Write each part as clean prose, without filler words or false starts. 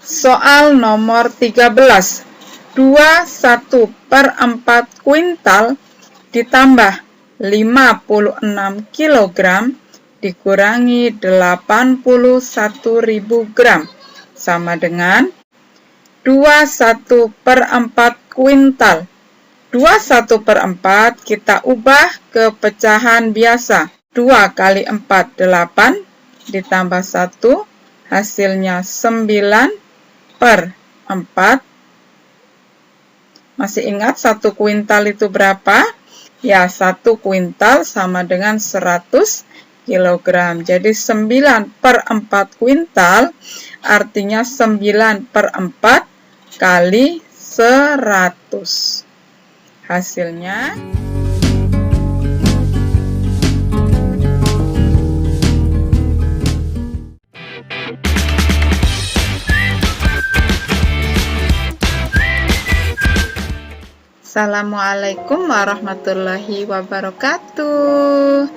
Soal nomor 13. 1/4 kuintal ditambah 56 kg dikurangi 81.000 gram sama dengan 1/4 kuintal. 1/4 kita ubah ke pecahan biasa. 2 kali 4, 8, ditambah 1, hasilnya 9/4. Masih ingat 1 kuintal itu berapa? Ya, 1 kuintal sama dengan 100 kg. Jadi 9/4 kuintal artinya 9/4 kali 100. Hasilnya Assalamualaikum warahmatullahi wabarakatuh.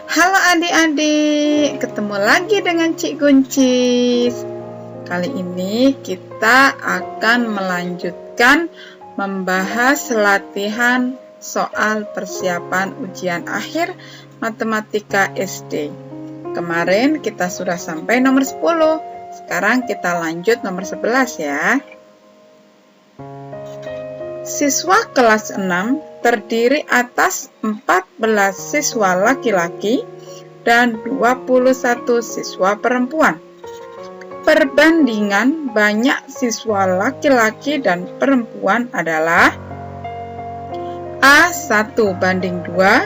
Halo adik-adik, ketemu lagi dengan Cik Guncis. Kali ini kita akan melanjutkan membahas latihan soal persiapan ujian akhir matematika SD. Kemarin kita sudah sampai nomor 10. Sekarang kita lanjut nomor 11 ya. Siswa kelas 6 terdiri atas 14 siswa laki-laki dan 21 siswa perempuan. Perbandingan banyak siswa laki-laki dan perempuan adalah A 1/2,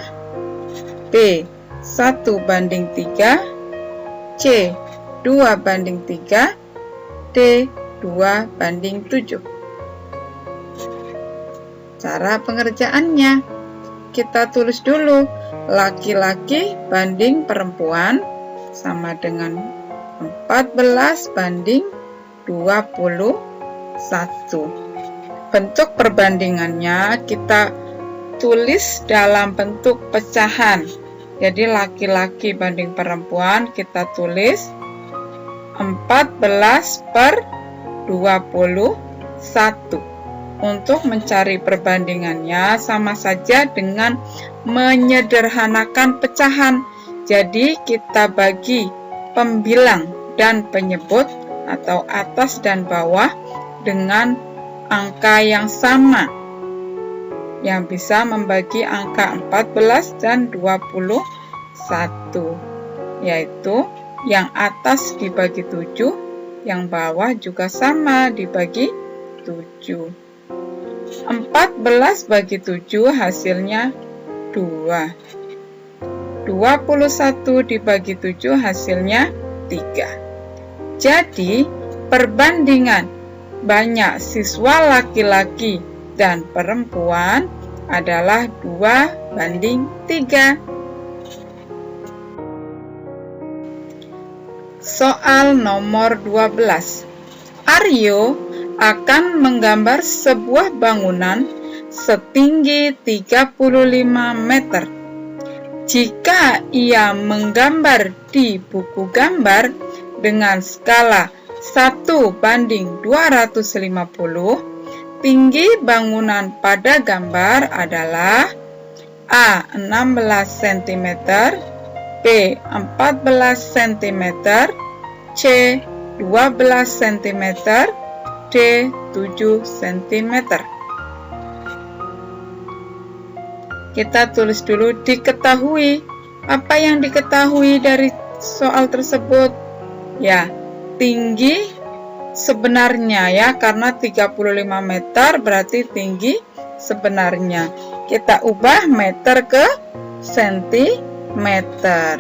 B 1/3, C 2/3, D 2/7. Cara pengerjaannya, kita tulis dulu laki-laki banding perempuan sama dengan 14/21. Bentuk perbandingannya kita tulis dalam bentuk pecahan. Jadi laki-laki banding perempuan kita tulis 14/21. Untuk mencari perbandingannya sama saja dengan menyederhanakan pecahan. Jadi kita bagi pembilang dan penyebut atau atas dan bawah dengan angka yang sama, yang bisa membagi angka 14 dan 21, yaitu yang atas dibagi 7, yang bawah juga sama dibagi 7. 14 bagi 7 hasilnya 2. 21 dibagi 7 hasilnya 3. Jadi, perbandingan banyak siswa laki-laki dan perempuan adalah 2/3. Soal nomor 12. Aryo akan menggambar sebuah bangunan setinggi 35 meter. Jika ia menggambar di buku gambar dengan skala 1/250, tinggi bangunan pada gambar adalah A 16 cm, B 14 cm, C 12 cm, D 7 cm. Kita tulis dulu diketahui. Apa yang diketahui dari soal tersebut? Ya, tinggi sebenarnya ya, karena 35 meter berarti tinggi sebenarnya. Kita ubah meter ke sentimeter.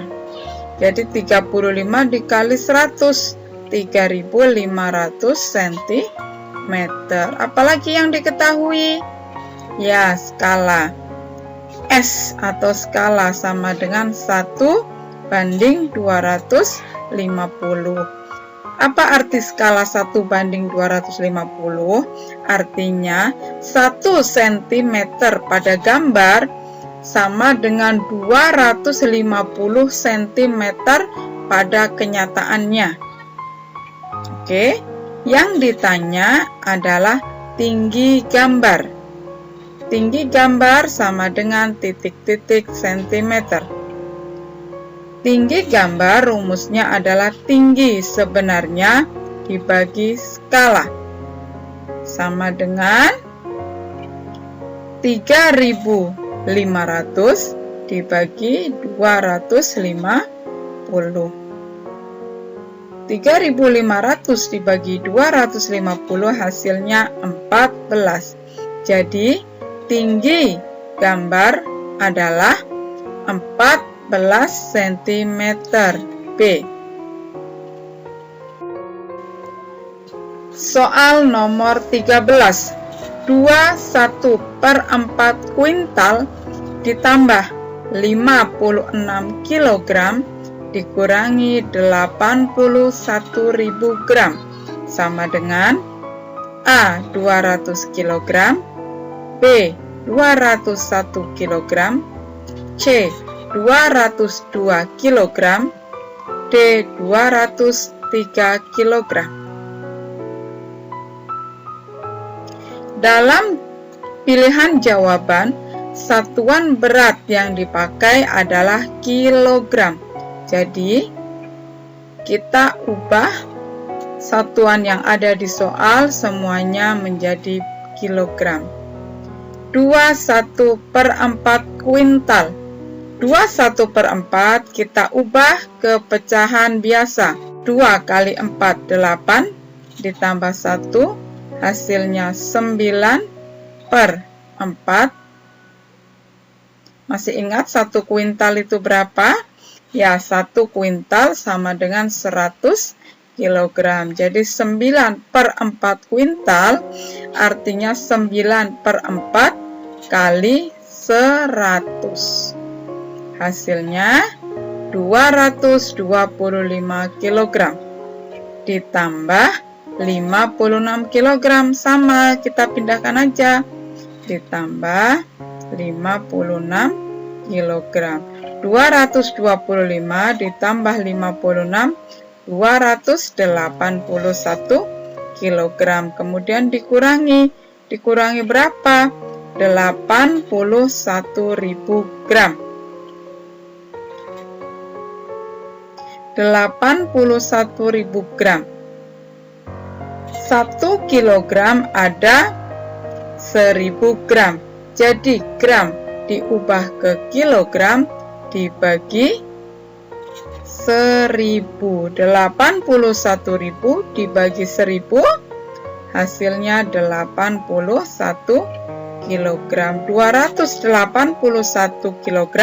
Jadi 35 dikali 100. 3.500 cm. Apalagi yang diketahui? Ya, skala. S atau skala sama dengan 1/250. Apa arti skala 1/250? Artinya 1 cm pada gambar sama dengan 250 cm pada kenyataannya. Oke, Yang ditanya adalah tinggi gambar. Tinggi gambar sama dengan titik-titik sentimeter. Tinggi gambar rumusnya adalah tinggi sebenarnya dibagi skala. Sama dengan 3.500 dibagi 250. 3.500 dibagi 250 hasilnya 14. Jadi, tinggi gambar adalah 14 cm. B. Soal nomor 13. 1/4 kuintal ditambah 56 kg dikurangi 81.000 gram sama dengan A. 200 kg, B. 201 kg, C. 202 kg, D. 203 kg. Dalam pilihan jawaban, satuan berat yang dipakai adalah kilogram. Jadi, kita ubah satuan yang ada di soal semuanya menjadi kilogram. 21/4 kuintal. 21/4 kita ubah ke pecahan biasa. 2 kali 4, 8, ditambah 1, hasilnya 9/4. Masih ingat 1 kuintal itu berapa? Ya, 1 kuintal sama dengan 100 kg. Jadi 9/4 kuintal artinya 9/4 kali 100. Hasilnya 225 kg. Ditambah 56 kg, sama, kita pindahkan aja. Ditambah 56 kg. 225 ditambah 56, 281 kg. Kemudian dikurangi berapa? 81.000 gram. 81.000 gram. 1 kilogram ada 1000 gram. Jadi gram diubah ke kilogram dibagi 1000. 81.000 dibagi 1000 hasilnya 81 kg. 281 kg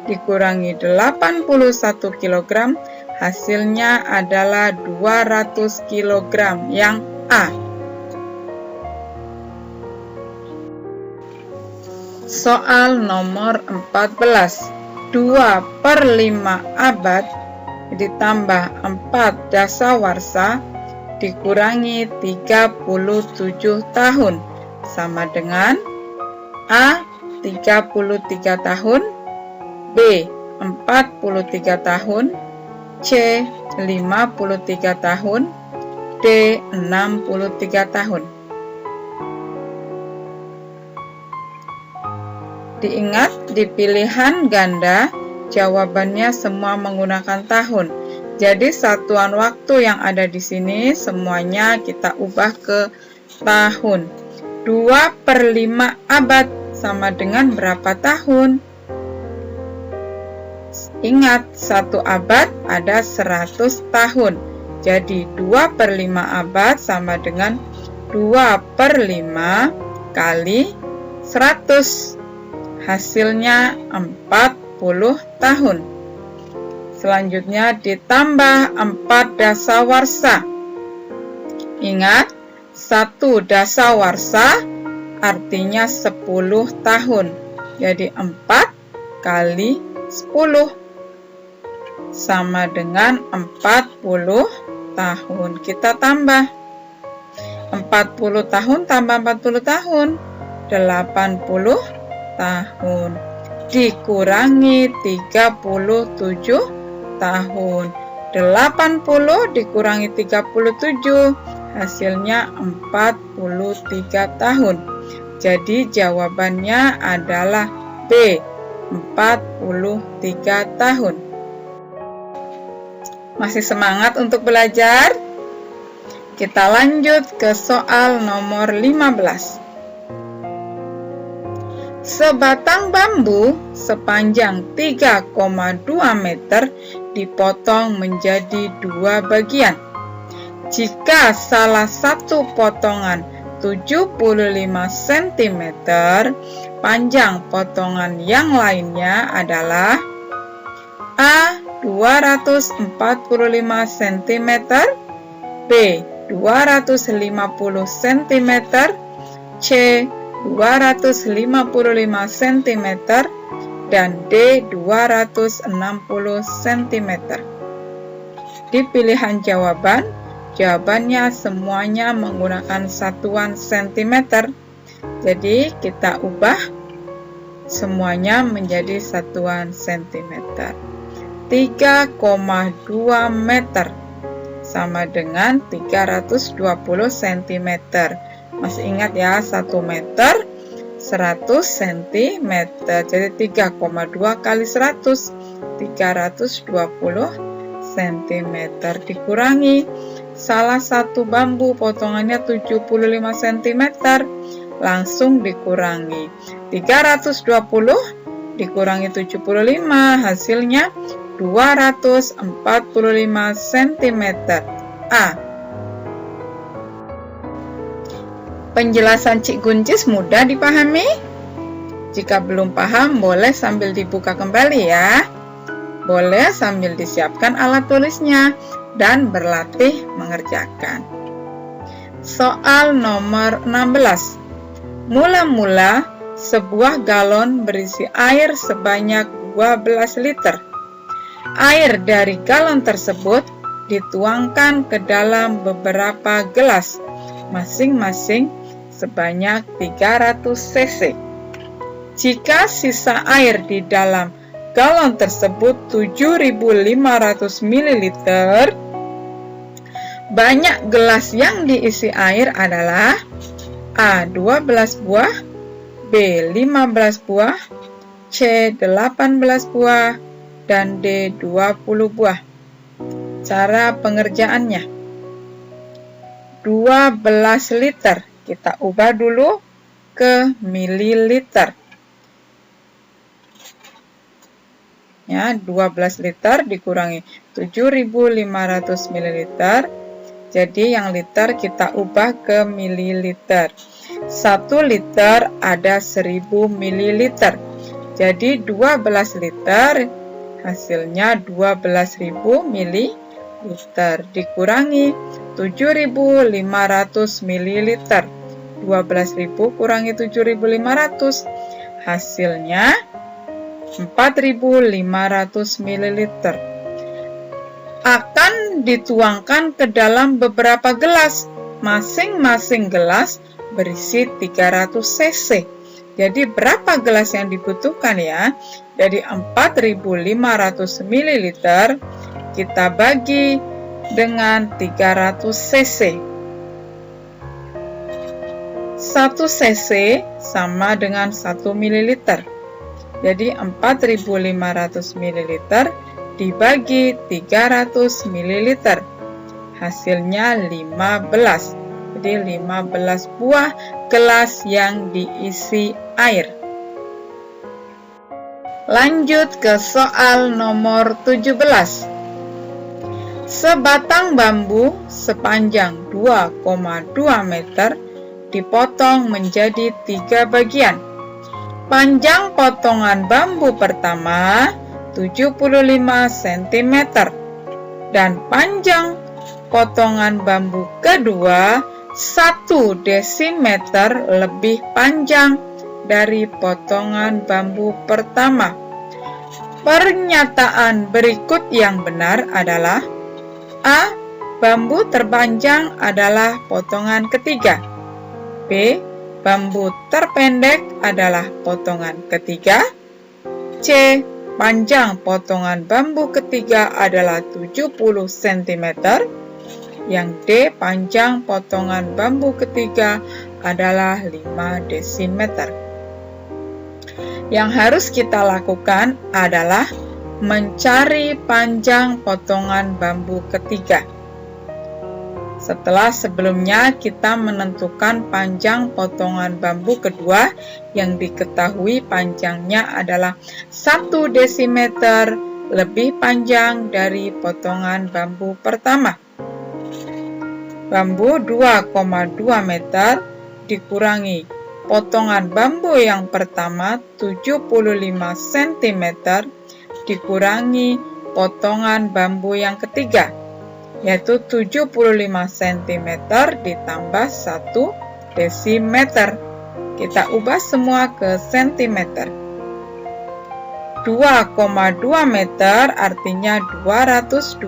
dikurangi 81 kg hasilnya adalah 200 kg yang A. Soal nomor 14. 2/5 abad ditambah 4 dasawarsa dikurangi 37 tahun sama dengan A. 33 tahun, B. 43 tahun, C. 53 tahun, D. 63 tahun. Diingat, di pilihan ganda, jawabannya semua menggunakan tahun. Jadi, satuan waktu yang ada di sini semuanya kita ubah ke tahun. 2/5 abad sama dengan berapa tahun? Ingat, 1 abad ada 100 tahun. Jadi, 2/5 abad sama dengan 2/5 kali 100. Hasilnya 40 tahun. Selanjutnya ditambah 4 dasawarsa. Ingat, 1 dasawarsa artinya 10 tahun. Jadi 4 kali 10 sama dengan 40 tahun. Kita tambah 40 tahun tambah 40 tahun, 80 tahun. Dikurangi 37 tahun. 80 dikurangi 37 hasilnya 43 tahun. Jadi jawabannya adalah B, 43 tahun. Masih semangat untuk belajar? Kita lanjut ke soal nomor 15. Sebatang bambu sepanjang 3,2 meter dipotong menjadi 2 bagian. Jika salah satu potongan 75 cm, panjang potongan yang lainnya adalah A. 245 cm, B. 250 cm, C. 255 cm, dan D. 260 cm. Di pilihan jawaban, jawabannya semuanya menggunakan satuan cm. Jadi kita ubah semuanya menjadi satuan cm. 3,2 meter sama dengan 320 cm. Masih ingat ya, 1 meter 100 cm. Jadi 3,2 kali 100, 320 cm. Dikurangi salah satu bambu potongannya 75 cm, langsung dikurangi 320 dikurangi 75, hasilnya 245 cm. A. Penjelasan Cik Guncis mudah dipahami? Jika belum paham, boleh sambil dibuka kembali ya. Boleh sambil disiapkan alat tulisnya dan berlatih mengerjakan. Soal nomor 16. Mula-mula, sebuah galon berisi air sebanyak 12 liter. Air dari galon tersebut dituangkan ke dalam beberapa gelas, masing-masing sebanyak 300 cc. Jika sisa air di dalam galon tersebut 7.500 ml, banyak gelas yang diisi air adalah A. 12 buah, B. 15 buah, C. 18 buah, dan D. 20 buah. Cara pengerjaannya, 12 liter kita ubah dulu ke mililiter. Ya, 12 liter dikurangi 7.500 ml. Jadi yang liter kita ubah ke mililiter. 1 liter ada 1000 ml. Jadi 12 liter hasilnya 12.000 ml dikurangi 7.500 ml. 12.000 kurangi 7.500, hasilnya 4.500 ml. Akan dituangkan ke dalam beberapa gelas. Masing-masing gelas berisi 300 cc. Jadi berapa gelas yang dibutuhkan ya? Dari 4.500 ml kita bagi dengan 300 cc. 1 cc sama dengan 1 ml. Jadi 4.500 ml dibagi 300 ml. Hasilnya 15. Jadi 15 buah gelas yang diisi air. Lanjut ke soal nomor 17. Sebatang bambu sepanjang 2,2 meter dipotong menjadi 3 bagian. Panjang potongan bambu pertama 75 cm dan panjang potongan bambu kedua 1 desimeter lebih panjang dari potongan bambu pertama. Pernyataan berikut yang benar adalah A. Bambu terpanjang adalah potongan ketiga. B. Bambu terpendek adalah potongan ketiga. C. Panjang potongan bambu ketiga adalah 70 cm. Yang D, panjang potongan bambu ketiga adalah 5 desimeter. Yang harus kita lakukan adalah mencari panjang potongan bambu ketiga. Setelah sebelumnya kita menentukan panjang potongan bambu kedua yang diketahui panjangnya adalah 1 desimeter lebih panjang dari potongan bambu pertama. Bambu 2,2 meter dikurangi potongan bambu yang pertama 75 cm dikurangi potongan bambu yang ketiga, yaitu 75 cm ditambah 1 desimeter. Kita ubah semua ke centimeter. 2,2 meter artinya 220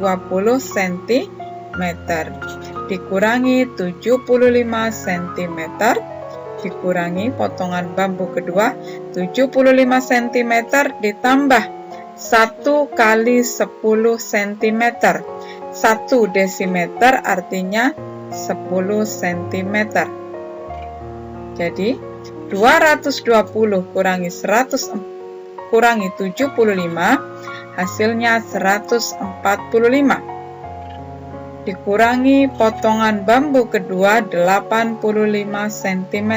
cm dikurangi 75 cm dikurangi potongan bambu kedua 75 cm ditambah 1 kali 10 cm. 1 desimeter artinya 10 cm. Jadi 220 kurangi 75 hasilnya 145. Dikurangi potongan bambu kedua 85 cm.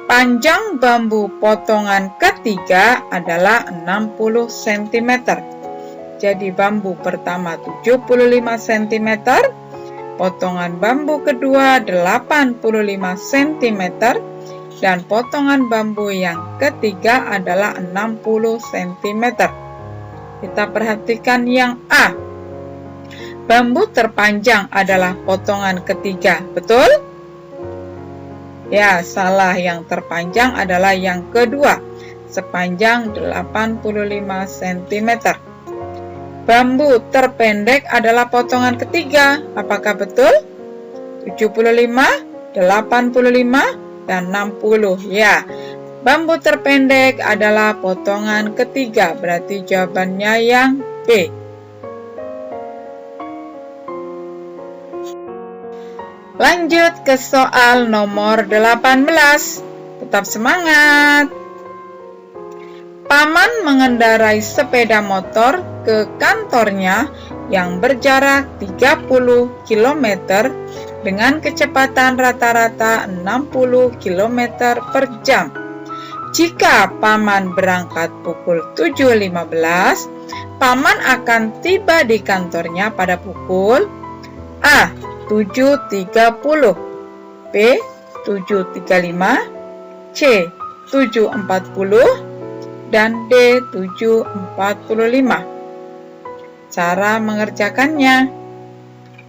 Panjang bambu potongan ketiga adalah 60 cm. Jadi bambu pertama 75 cm, potongan bambu kedua 85 cm, dan potongan bambu yang ketiga adalah 60 cm. Kita perhatikan yang A. Bambu terpanjang adalah potongan ketiga, betul? Ya, salah. Yang terpanjang adalah yang kedua, sepanjang 85 cm. Bambu terpendek adalah potongan ketiga, apakah betul? 75, 85, dan 60. Ya, bambu terpendek adalah potongan ketiga, berarti jawabannya yang B. Lanjut ke soal nomor 18. Tetap semangat. Paman mengendarai sepeda motor ke kantornya yang berjarak 30 km dengan kecepatan rata-rata 60 km per jam. Jika Paman berangkat pukul 7.15, Paman akan tiba di kantornya pada pukul A. 7.30, B. 7.35, C. 7.40, dan D. 7.45. Cara mengerjakannya,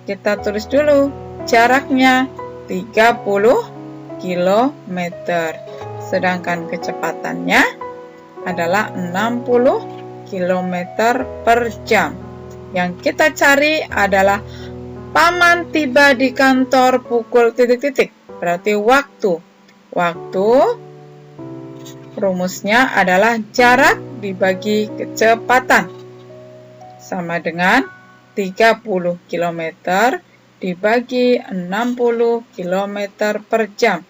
kita tulis dulu jaraknya 30 km, sedangkan kecepatannya adalah 60 km per jam. Yang kita cari adalah Paman tiba di kantor pukul titik-titik, berarti waktu. Waktu rumusnya adalah jarak dibagi kecepatan. Sama dengan 30 km dibagi 60 km per jam.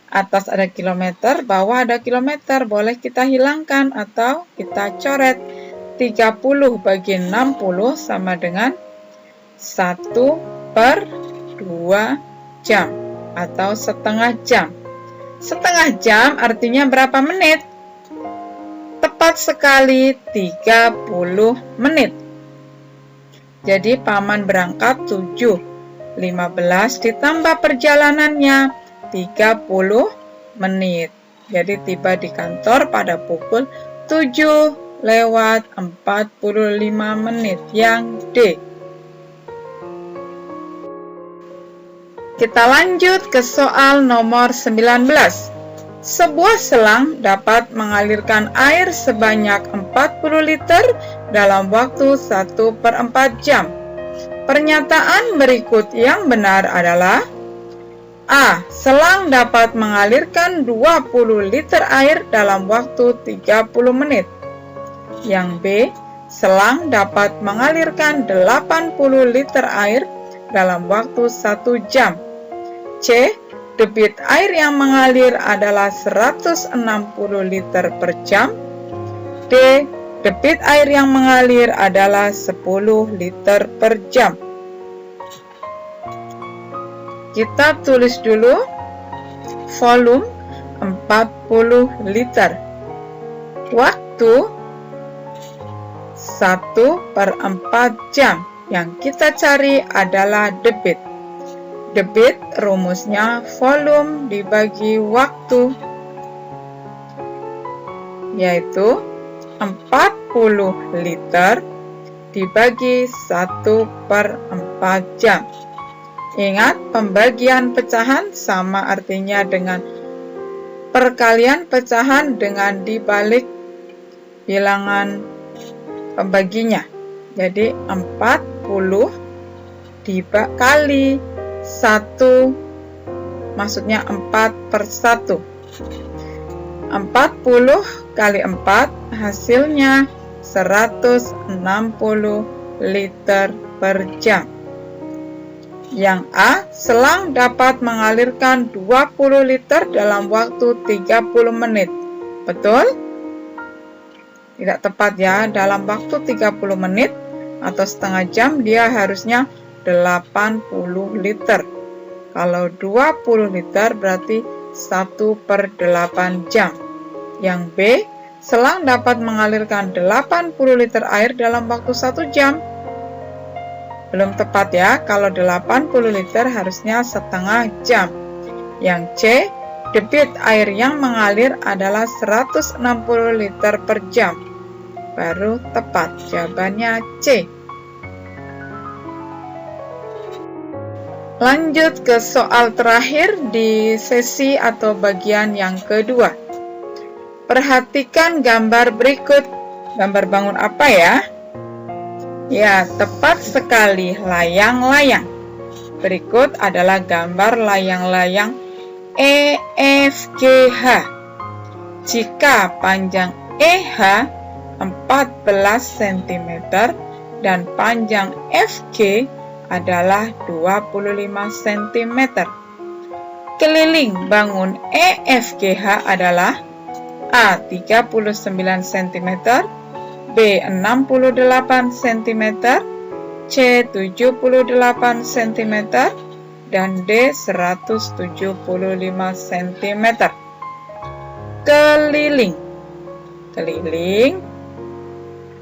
Atas ada kilometer, bawah ada kilometer, boleh kita hilangkan atau kita coret. 30 bagi 60 sama dengan 1/2 jam atau setengah jam. Setengah jam artinya berapa menit? Tepat sekali 30 menit. Jadi Paman berangkat 7.15 ditambah perjalanannya 30 menit. Jadi tiba di kantor pada pukul 7:45 menit, yang D. Kita lanjut ke soal nomor 19. Sebuah selang dapat mengalirkan air sebanyak 40 liter dalam waktu 1/4 jam. Pernyataan berikut yang benar adalah: A. Selang dapat mengalirkan 20 liter air dalam waktu 30 menit. Yang B. Selang dapat mengalirkan 80 liter air dalam waktu 1 jam. C. Debit air yang mengalir adalah 160 liter per jam. D. Debit air yang mengalir adalah 10 liter per jam. Kita tulis dulu volume 40 liter. Waktu 1/4 jam. Yang kita cari adalah debit. Debit rumusnya volume dibagi waktu, yaitu 40 liter dibagi 1/4 jam. Ingat, pembagian pecahan sama artinya dengan perkalian pecahan dengan dibalik bilangan pembaginya. Jadi 40 dikali 1, maksudnya 4/1. 40 kali 4 hasilnya 160 liter per jam. Yang A, selang dapat mengalirkan 20 liter dalam waktu 30 menit. Betul? Tidak tepat ya, dalam waktu 30 menit atau setengah jam dia harusnya 80 liter. Kalau 20 liter berarti 1/8 jam. Yang B, selang dapat mengalirkan 80 liter air dalam waktu 1 jam. Belum tepat ya, kalau 80 liter harusnya setengah jam. Yang C, debit air yang mengalir adalah 160 liter per jam. Baru tepat, jawabannya C. Lanjut ke soal terakhir di sesi atau bagian yang kedua. Perhatikan gambar berikut. Gambar bangun apa ya? Ya, tepat sekali, layang-layang. Berikut adalah gambar layang-layang EFGH. Jika panjang EH 14 cm dan panjang FG adalah 25 cm. Keliling bangun EFGH adalah A. 39 cm, B. 68 cm, C. 78 cm, dan D. 175 cm. Keliling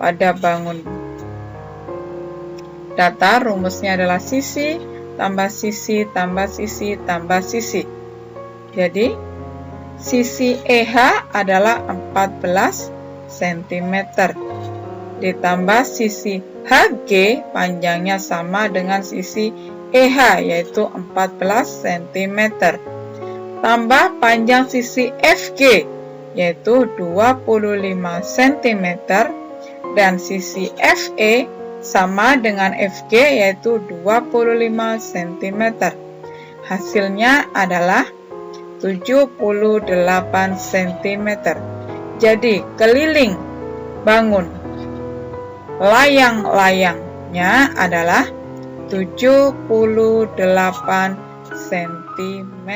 pada bangun. Data rumusnya adalah sisi tambah sisi tambah sisi tambah sisi. Jadi sisi EH adalah 14 cm ditambah sisi HG panjangnya sama dengan sisi EH yaitu 14 cm tambah panjang sisi FG yaitu 25 cm dan sisi FE sama dengan FG yaitu 25 cm. Hasilnya adalah 78 cm. Jadi keliling bangun layang-layangnya adalah 78 cm.